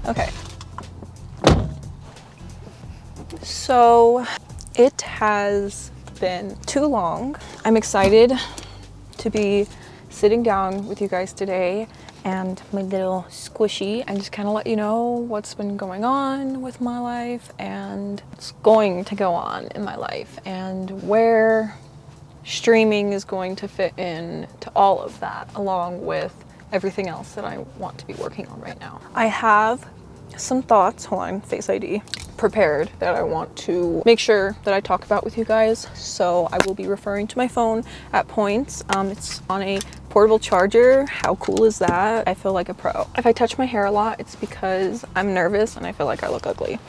Okay. So it has been too long. I'm excited to be sitting down with you guys today and my little squishy and just kind of let you know what's been going on with my life and what's going to go on in my life and where streaming is going to fit in to all of that, along with everything else that I want to be working on right now. I have some thoughts, hold on, Face ID, prepared that I want to make sure that I talk about with you guys. So I will be referring to my phone at points. It's on a portable charger. How cool is that? I feel like a pro. If I touch my hair a lot, it's because I'm nervous and I feel like I look ugly.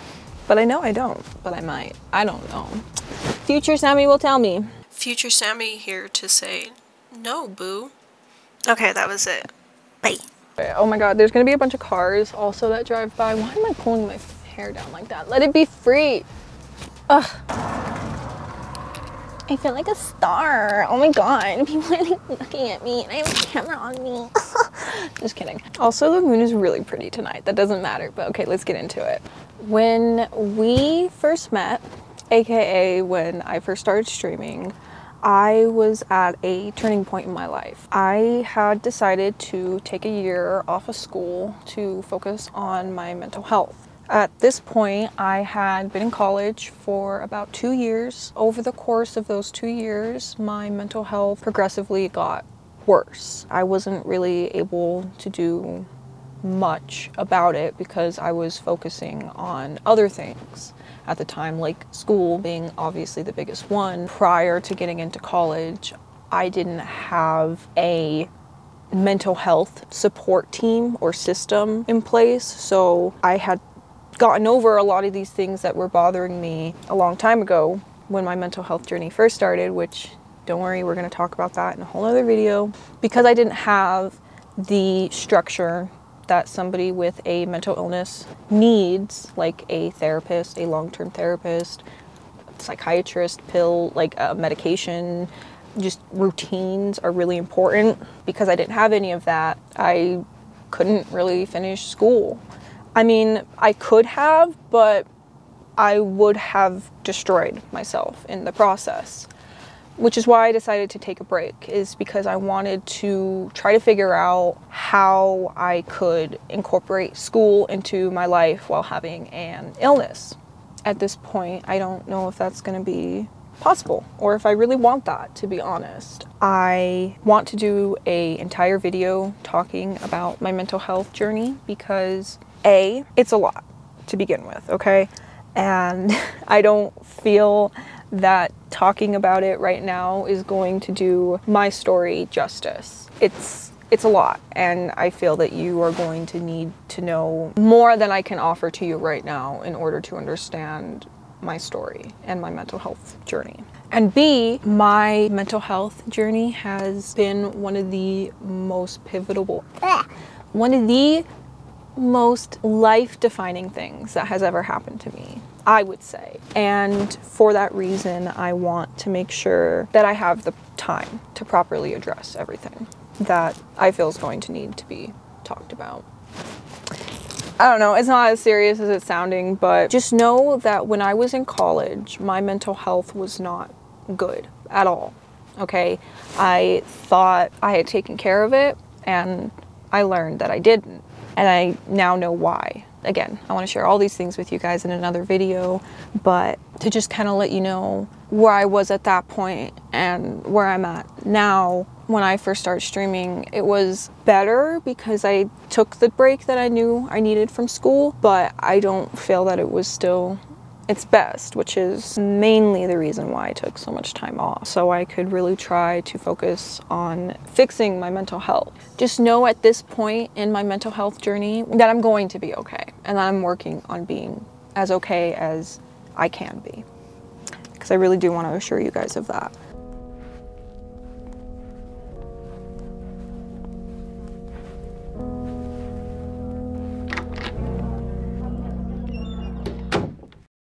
But I know I don't, but I might. I don't know. Future Sammy will tell me. Future Sammy here to say, no, boo. Okay, that was it. Bye. Oh my god, there's gonna be a bunch of cars also that drive by. Why am I pulling my hair down like that? Let it be free. Ugh. I feel like a star. Oh my god, people are like looking at me and I have a camera on me. Just kidding. Also, the moon is really pretty tonight. That doesn't matter, but okay, let's get into it. When we first met, aka when I first started streaming, I was at a turning point in my life. I had decided to take a year off of school to focus on my mental health. At this point, I had been in college for about 2 years. Over the course of those 2 years, my mental health progressively got worse. I wasn't really able to do much about it because I was focusing on other things at the time, like school being obviously the biggest one. Prior to getting into college, I didn't have a mental health support team or system in place, so I had gotten over a lot of these things that were bothering me a long time ago when my mental health journey first started, which, don't worry, we're going to talk about that in a whole other video. Because I didn't have the structure that somebody with a mental illness needs, like a therapist, a long-term therapist, psychiatrist, pill, like medication, just routines are really important. Because I didn't have any of that, I couldn't really finish school. I mean, I could have, but I would have destroyed myself in the process. Which is why I decided to take a break, is because I wanted to try to figure out how I could incorporate school into my life while having an illness. At this point, I don't know if that's going to be possible or if I really want that, to be honest. I want to do an entire video talking about my mental health journey because A, it's a lot to begin with, okay? And I don't feel that talking about it right now is going to do my story justice. It's a lot, and I feel that you are going to need to know more than I can offer to you right now in order to understand my story and my mental health journey. And B, my mental health journey has been one of the most pivotal, one of the most life-defining things that has ever happened to me, I would say. And for that reason, I want to make sure that I have the time to properly address everything that I feel is going to need to be talked about. I don't know, it's not as serious as it's sounding, but just know that when I was in college, my mental health was not good at all, okay? I thought I had taken care of it, and I learned that I didn't. And I now know why. Again, I want to share all these things with you guys in another video, but to just kind of let you know where I was at that point and where I'm at now. When I first started streaming, it was better because I took the break that I knew I needed from school, but I don't feel that it was still its best, which is mainly the reason why I took so much time off, so I could really try to focus on fixing my mental health. Just know at this point in my mental health journey that I'm going to be okay, and that I'm working on being as okay as I can be, because I really do want to assure you guys of that.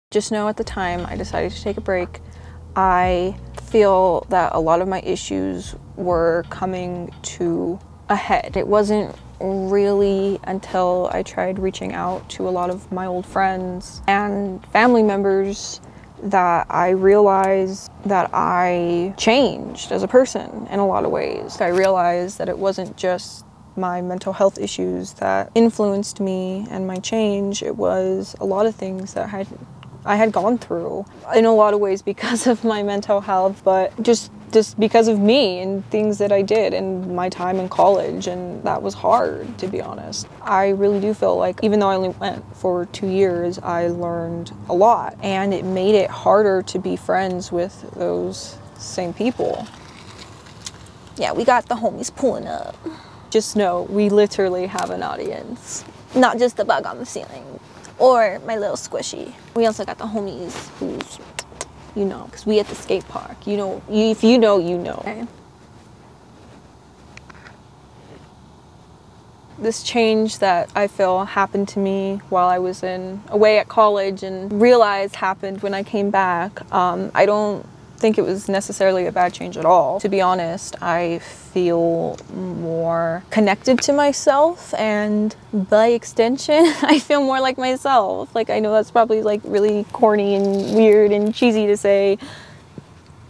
Just know at the time I decided to take a break, I feel that a lot of my issues were coming to ahead. It wasn't really until I tried reaching out to a lot of my old friends and family members that I realized that I changed as a person in a lot of ways. I realized that it wasn't just my mental health issues that influenced me and my change. It was a lot of things that I had gone through in a lot of ways because of my mental health, but just because of me and things that I did in my time in college, and that was hard, to be honest. I really do feel like even though I only went for 2 years, I learned a lot, and it made it harder to be friends with those same people. Yeah, we got the homies pulling up. Just know, we literally have an audience. Not just the bug on the ceiling or my little squishy. We also got the homies who's, you know, because we at the skate park. You know, if you know, you know. Okay. This change that I feel happened to me while I was away at college and realized happened when I came back. I don't think it was necessarily a bad change at all. To be honest, I feel more connected to myself, and by extension, I feel more like myself. Like, I know that's probably like really corny and weird and cheesy to say.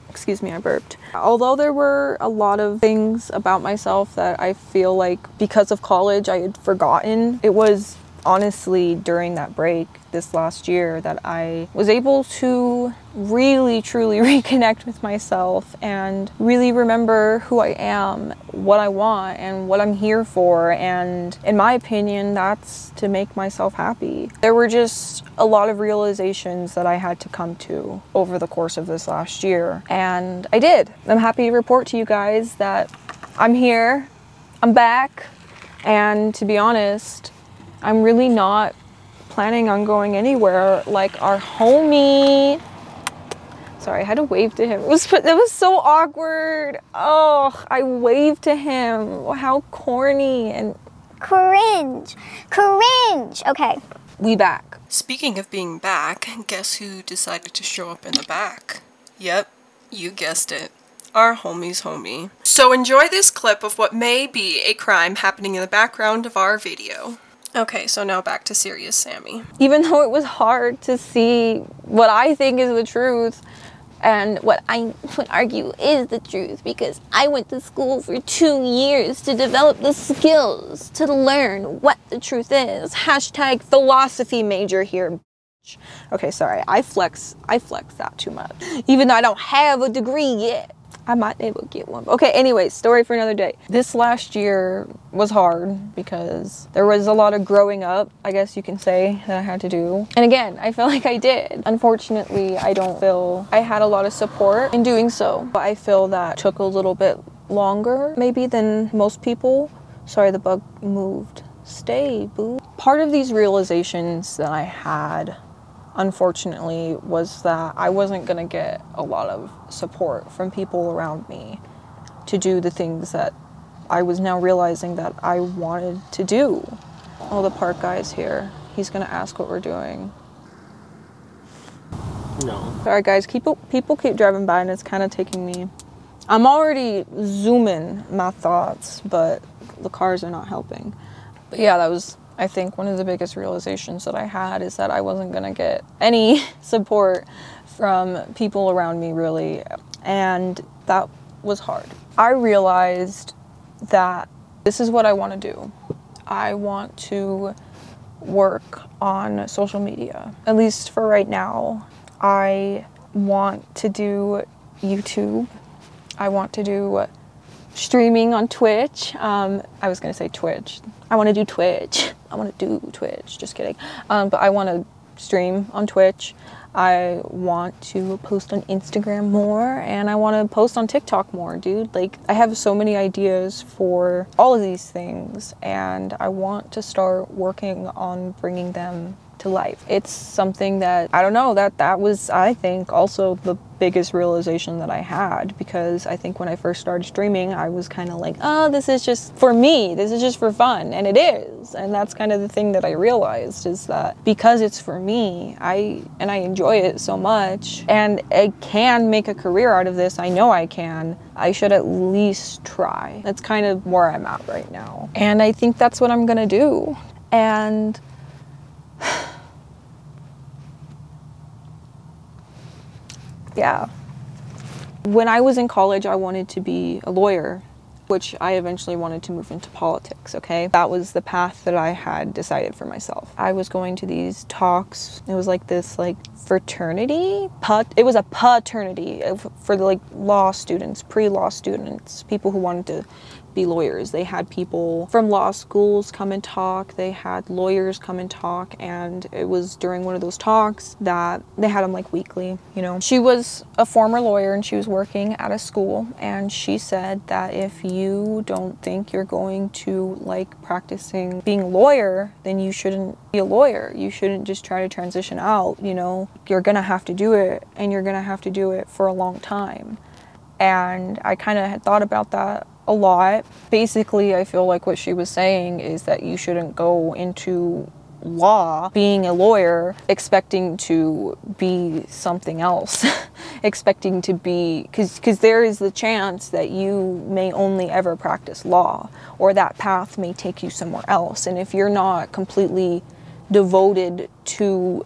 Excuse me, I burped. Although there were a lot of things about myself that I feel like because of college I had forgotten, it was honestly during that break this last year that I was able to really truly reconnect with myself and really remember who I am, what I want, and what I'm here for. And in my opinion, that's to make myself happy. There were just a lot of realizations that I had to come to over the course of this last year, and I did. I'm happy to report to you guys that I'm here, I'm back, and to be honest, I'm really not planning on going anywhere. Like our homie, sorry, I had to wave to him. It was so awkward. Oh, I waved to him. How corny and cringe. Okay. We back. Speaking of being back, guess who decided to show up in the back? Yep, you guessed it. Our homie's homie. So enjoy this clip of what may be a crime happening in the background of our video. Okay, so now back to serious Sammy. Even though it was hard to see what I think is the truth and what I would argue is the truth, because I went to school for 2 years to develop the skills to learn what the truth is. Hashtag philosophy major here. Okay, sorry, I flex that too much. Even though I don't have a degree yet. I might never get one. Okay, anyways, story for another day. This last year was hard because there was a lot of growing up, I guess you can say, that I had to do. And again, I feel like I did. Unfortunately, I don't feel I had a lot of support in doing so. But I feel that took a little bit longer, maybe, than most people. Sorry, the bug moved. Stay, boo. Part of these realizations that I had, unfortunately, was that I wasn't gonna get a lot of support from people around me to do the things that I was now realizing that I wanted to do. Oh, the park guy's here. He's gonna ask what we're doing. No. Sorry guys, people keep driving by and it's kind of taking me. I'm already zooming my thoughts, but the cars are not helping. But yeah, that was, I think, one of the biggest realizations that I had, is that I wasn't gonna get any support from people around me, really, and that was hard. I realized that this is what I want to do. I want to work on social media, at least for right now. I want to do YouTube. I want to do streaming on Twitch. I was gonna say Twitch. I want to do Twitch. I want to do Twitch, just kidding. But I want to stream on Twitch. I want to post on Instagram more, and I want to post on TikTok more, dude. Like, I have so many ideas for all of these things, and I want to start working on bringing them to life. It's something that, I don't know, that was, I think, also the biggest realization that I had, because I think when I first started streaming, I was kind of like, oh, this is just for me, this is just for fun, and it is. And that's kind of the thing that I realized, is that because it's for me, I enjoy it so much, and I can make a career out of this. I know I can. I should at least try. That's kind of where I'm at right now, and I think that's what I'm gonna do. And yeah. When I was in college, I wanted to be a lawyer, which I eventually wanted to move into politics, okay? That was the path that I had decided for myself. I was going to these talks. It was like this like fraternity, it was a paternity for the like law students, pre-law students, people who wanted to be lawyers. They had people from law schools come and talk. They had lawyers come and talk, and it was during one of those talks that they had them like weekly, you know. She was a former lawyer and she was working at a school, and she said that if you don't think you're going to like practicing being a lawyer, then you shouldn't be a lawyer. You shouldn't just try to transition out, you know. You're gonna have to do it, and you're gonna have to do it for a long time. And I kind of had thought about that a lot. Basically, I feel like what she was saying is that you shouldn't go into law, being a lawyer, expecting to be something else, expecting to be, because there is the chance that you may only ever practice law, or that path may take you somewhere else. And if you're not completely devoted to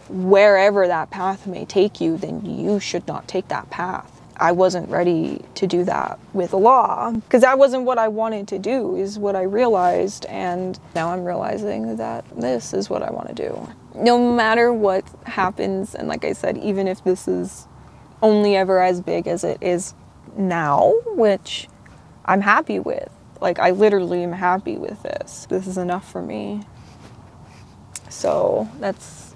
wherever that path may take you, then you should not take that path. I wasn't ready to do that with the law, because that wasn't what I wanted to do, is what I realized. And now I'm realizing that this is what I want to do. No matter what happens, and like I said, even if this is only ever as big as it is now, which I'm happy with. Like, I literally am happy with this. This is enough for me. So that's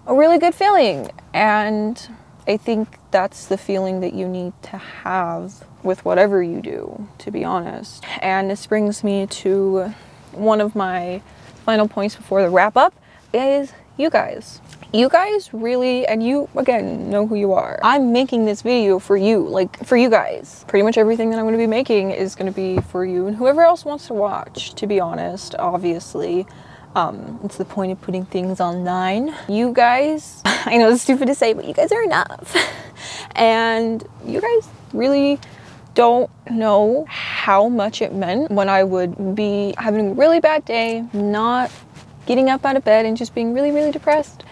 a really good feeling. And I think that's the feeling that you need to have with whatever you do, to be honest. And this brings me to one of my final points before the wrap up, is you guys. You guys really, and you, again, know who you are. I'm making this video for you, like, for you guys. Pretty much everything that I'm going to be making is going to be for you and whoever else wants to watch, to be honest, obviously. It's the point of putting things online. You guys, I know it's stupid to say, but you guys are enough. And you guys really don't know how much it meant when I would be having a really bad day, not getting up out of bed and just being really, really depressed.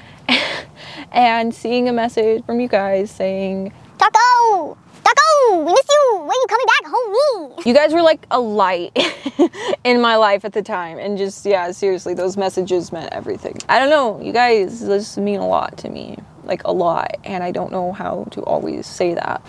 And seeing a message from you guys saying, Taco! Taco! We miss you! When you coming back, homie? You guys were like a light in my life at the time. And just, yeah, seriously, those messages meant everything. I don't know, you guys just mean a lot to me. Like, a lot. And I don't know how to always say that.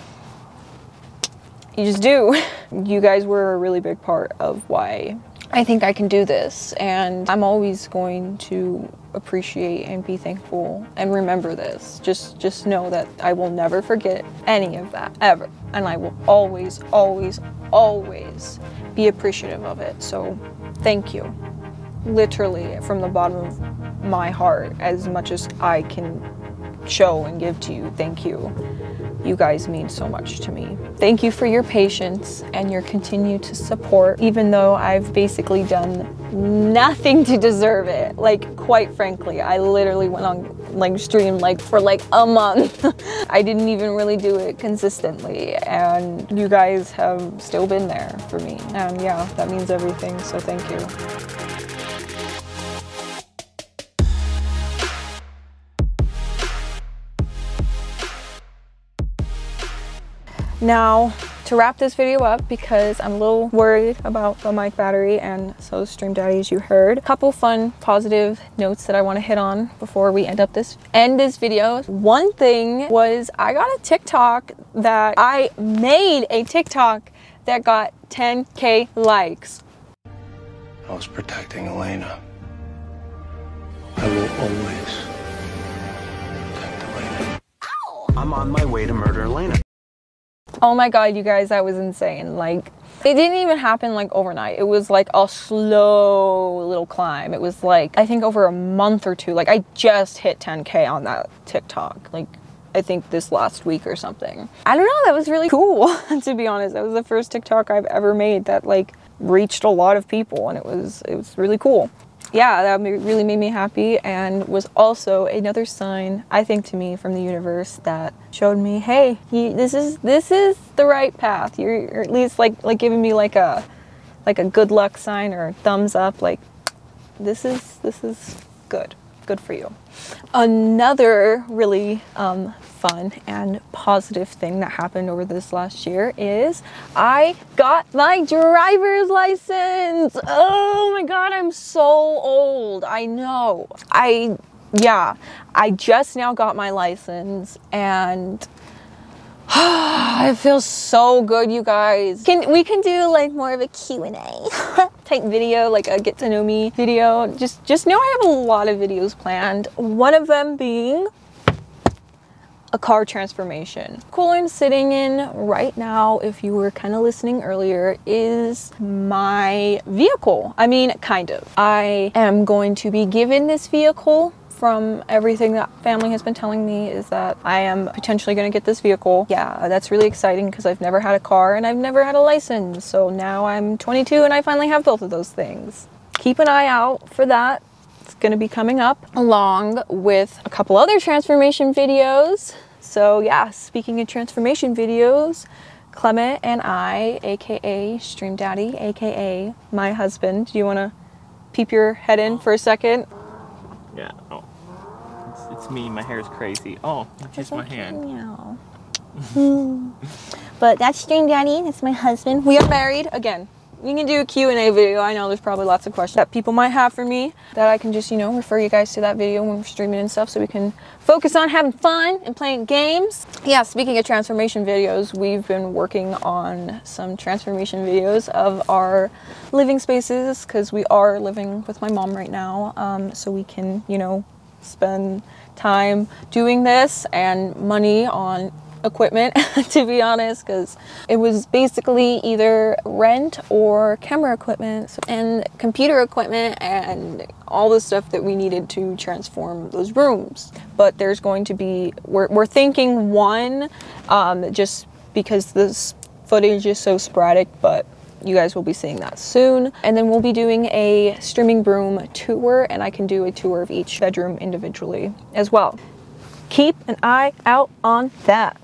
You just do. You guys were a really big part of why I think I can do this. And I'm always going to appreciate and be thankful and remember this. Just know that I will never forget any of that, ever. And I will always, always, always be appreciative of it. So thank you. Literally from the bottom of my heart, as much as I can show and give to you, thank you. You guys mean so much to me. Thank you for your patience and your continued support, even though I've basically done nothing to deserve it. Like, quite frankly, I literally went on like stream like for like a month. I didn't even really do it consistently, and you guys have still been there for me. And yeah, that means everything, so thank you. Now, to wrap this video up, because I'm a little worried about the mic battery, and so Stream Daddy, as you heard. A couple fun, positive notes that I want to hit on before we end this video. One thing was, I got a TikTok that I made a TikTok that got 10K likes. I was protecting Elena. I will always protect Elena. Ow! I'm on my way to murder Elena. Oh my god, you guys, that was insane. Like, it didn't even happen like overnight. It was like a slow little climb. It was like, I think over a month or two. Like, I just hit 10K on that TikTok. Like, I think this last week or something. I don't know, that was really cool, to be honest. That was the first TikTok I've ever made that like reached a lot of people, and it was really cool. Yeah, that really made me happy, and was also another sign, I think, to me from the universe that showed me, hey, this is the right path. You're at least like giving me like a good luck sign or a thumbs up, like this is good for you. Another really fun and positive thing that happened over this last year is I got my driver's license. Oh my god, I'm so old. I know. I just now got my license, and it feels so good, you guys. We can do like more of a Q&A type video, like a get to know me video. Just know I have a lot of videos planned. One of them being a car transformation. Cool I'm sitting in right now, if you were kind of listening earlier, is my vehicle. I mean, kind of. I am going to be given this vehicle. From everything that family has been telling me is that I am potentially going to get this vehicle. Yeah, that's really exciting because I've never had a car and I've never had a license. So now I'm 22 and I finally have both of those things. Keep an eye out for that. It's going to be coming up along with a couple other transformation videos. So yeah, speaking of transformation videos, Clement and I, aka Stream Daddy, aka my husband, do you want to peep your head in for a second? Yeah, oh. It's me, my hair is crazy. Oh, just my hand. But that's Stream Daddy, that's my husband. We are married. Again, we can do a Q&A video. I know there's probably lots of questions that people might have for me that I can just, you know, refer you guys to that video when we're streaming and stuff so we can focus on having fun and playing games. Yeah, speaking of transformation videos, we've been working on some transformation videos of our living spaces because we are living with my mom right now, so we can, you know, spend time doing this and money on equipment, to be honest, because it was basically either rent or camera equipment and computer equipment and all the stuff that we needed to transform those rooms. But there's going to be, we're thinking one, just because this footage is so sporadic, but you guys will be seeing that soon. And then we'll be doing a streaming room tour, and I can do a tour of each bedroom individually as well. Keep an eye out on that.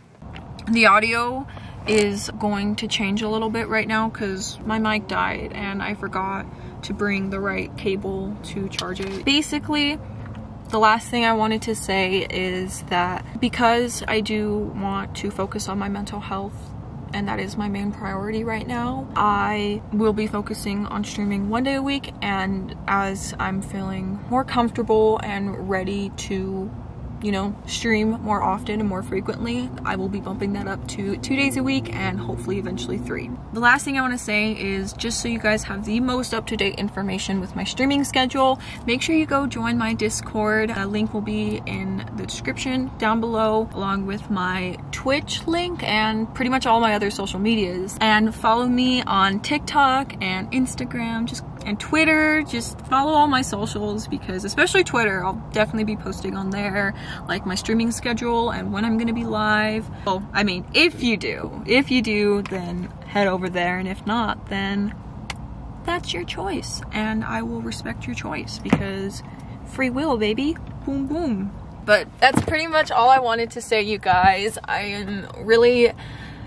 The audio is going to change a little bit right now because my mic died and I forgot to bring the right cable to charge it. Basically, the last thing I wanted to say is that because I do want to focus on my mental health, and that is my main priority right now, I will be focusing on streaming 1 day a week, and as I'm feeling more comfortable and ready to, you know, stream more often and more frequently, I will be bumping that up to 2 days a week and hopefully eventually 3. The last thing I want to say is just so you guys have the most up-to-date information with my streaming schedule, make sure you go join my Discord. A link will be in the description down below, along with my Twitch link and pretty much all my other social medias. And follow me on TikTok and Instagram, and Twitter. Just follow all my socials, because especially Twitter, I'll definitely be posting on there like my streaming schedule and when I'm gonna be live. Well, I mean, if you do, then head over there, and if not, then that's your choice, and I will respect your choice because free will, baby. Boom boom. But that's pretty much all I wanted to say, you guys. I am really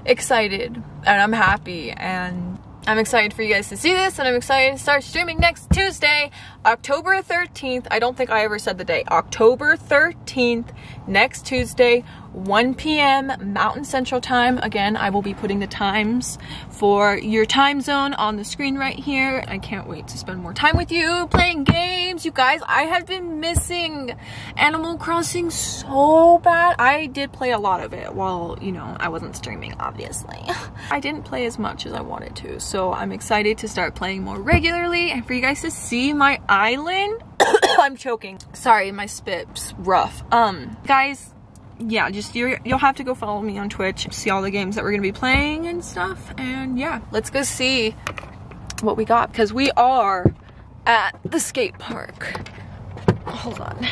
excited and I'm happy, and I'm excited for you guys to see this, and I'm excited to start streaming next Tuesday, October 13th. I don't think I ever said the date. October 13th, next Tuesday, 1 p.m. Mountain Central Time. Again, I will be putting the times for your time zone on the screen right here. I can't wait to spend more time with you playing games. You guys, I have been missing Animal Crossing so bad. I did play a lot of it while, you know, I wasn't streaming, obviously. I didn't play as much as I wanted to, so I'm excited to start playing more regularly and for you guys to see my island. I'm choking. Sorry, my spit's rough. Guys, yeah, just you'll have to go follow me on Twitch, see all the games that we're gonna be playing and stuff, and yeah, let's go see what we got, because we are at the skate park. Hold on.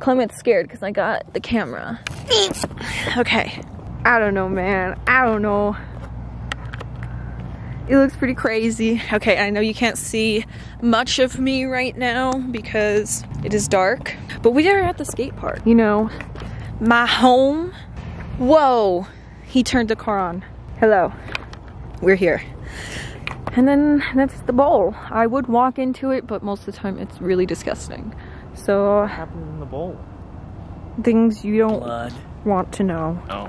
Clement's scared because I got the camera. Okay. I don't know, man. I don't know. It looks pretty crazy. Okay, I know you can't see much of me right now because it is dark, but we are at the skate park. You know, my home. Whoa, he turned the car on. Hello, we're here. And then that's the bowl. I would walk into it, but most of the time it's really disgusting. So, What happened in the bowl? things you don't Blood. want to know. Oh.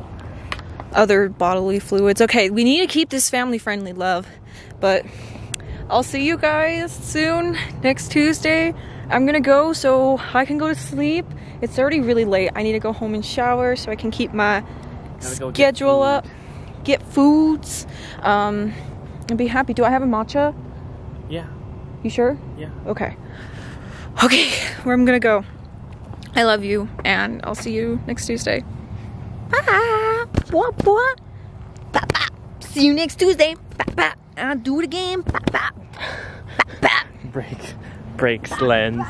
Other bodily fluids. Okay, we need to keep this family friendly, love. But I'll see you guys soon, next Tuesday. I'm gonna go so I can go to sleep. It's already really late. I need to go home and shower so I can keep my schedule up, get foods, and be happy. Do I have a matcha? Yeah. You sure? Yeah. Okay. Okay, where I'm gonna go. I love you, and I'll see you next Tuesday. Bye. What? Bye bye. See you next Tuesday. Bye bye. I'll do it again. Bye bye. Bye bye. Brakes lens.